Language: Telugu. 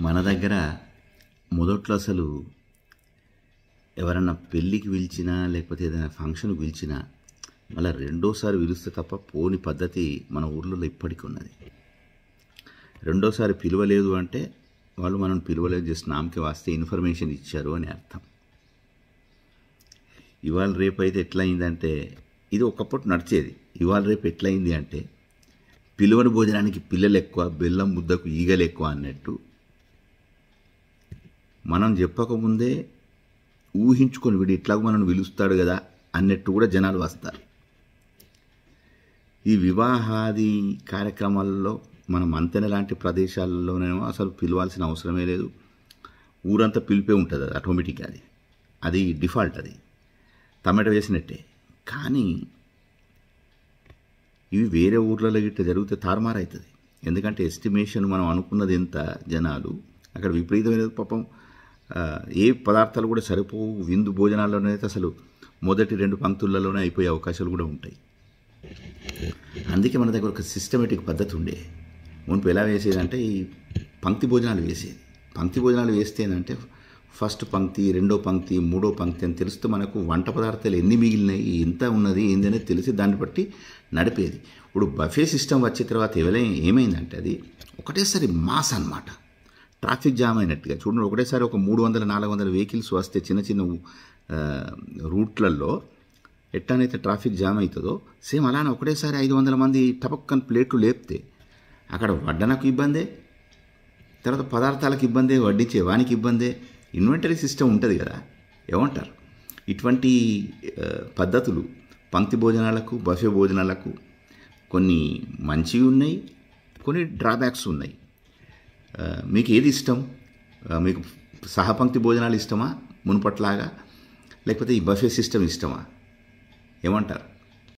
మన దగ్గర మొదట్లో అసలు ఎవరన్నా పెళ్ళికి పిలిచినా లేకపోతే ఏదైనా ఫంక్షన్కి పిలిచినా మళ్ళీ రెండోసారి పిలిస్తే తప్ప పోని పద్ధతి మన ఊర్లలో ఇప్పటికీ ఉన్నది. రెండోసారి పిలవలేదు అంటే వాళ్ళు మనం పిలవలేదు, జస్ట్ నామకి వాస్తే ఇన్ఫర్మేషన్ ఇచ్చారు అని అర్థం. ఇవాళ రేపు అయితే ఎట్లయిందంటే, ఇది ఒకప్పుడు నడిచేది, ఇవాళ రేపు ఎట్లయింది అంటే పిలువని భోజనానికి పిల్లలు ఎక్కువ, బెల్లం ముద్దకు ఈగలు ఎక్కువ అన్నట్టు మనం చెప్పకముందే ఊహించుకొని వీడు ఇట్లాగ మనం పిలుస్తాడు కదా అన్నట్టు కూడా జనాలు వస్తారు. ఈ వివాహాది కార్యక్రమాల్లో మనం అంతెన లాంటి ప్రదేశాల్లోనేమో అసలు పిలవాల్సిన అవసరమే లేదు, ఊరంతా పిలిపే ఉంటుంది, అది ఆటోమేటిక్గా అది డిఫాల్ట్, అది టమాటో వేసినట్టే. కానీ ఇవి వేరే ఊర్లలో గిట్ట జరిగితే తారుమారవుతుంది. ఎందుకంటే ఎస్టిమేషన్ మనం అనుకున్నది ఎంత జనాలు, అక్కడ విపరీతమైన పాపం ఏ పదార్థాలు కూడా సరిపోవు. విందు భోజనాల్లోనే అయితే అసలు మొదటి 2 పంక్తులలోనే అయిపోయే అవకాశాలు కూడా ఉంటాయి. అందుకే మన దగ్గర ఒక సిస్టమేటిక్ పద్ధతి ఉండే. మునుపు ఎలా వేసేదంటే ఈ పంక్తి భోజనాలు వేసేది. పంక్తి భోజనాలు వేస్తేనంటే ఫస్ట్ పంక్తి, రెండో పంక్తి, మూడో పంక్తి అని తెలుస్తూ మనకు వంట పదార్థాలు ఎన్ని మిగిలినాయి, ఎంత ఉన్నది ఏంది అనేది తెలిసి దాన్ని బట్టి నడిపేది. ఇప్పుడు బఫే సిస్టమ్ వచ్చిన తర్వాత ఏమైందంటే అది ఒకటేసారి మాస్ అన్నమాట, ట్రాఫిక్ జామ్ అయినట్టుగా. చూడండి, ఒకటేసారి ఒక 300-400 వెహికల్స్ వస్తే చిన్న చిన్న రూట్లలో ఎట్లనైతే ట్రాఫిక్ జామ్ అవుతుందో సేమ్ అలానే ఒకటేసారి 500 మంది టపక్కని ప్లేట్లు లేపితే అక్కడ వడ్డనకు ఇబ్బందే, తర్వాత పదార్థాలకు ఇబ్బందే, వడ్డించే వానికి ఇబ్బందే, ఇన్వెంటరీ సిస్టమ్ ఉంటుంది కదా. ఏమంటారు? ఇటువంటి పద్ధతులు పంక్తి భోజనాలకు, బఫే భోజనాలకు కొన్ని మంచివి ఉన్నాయి, కొన్ని డ్రాబ్యాక్స్ ఉన్నాయి. మీకు ఏది ఇష్టం? మీకు సహపంక్తి భోజనాలు ఇష్టమా మునుపట్లాగా, లేకపోతే ఈ బఫే సిస్టమ్ ఇష్టమా? ఏమంటారు?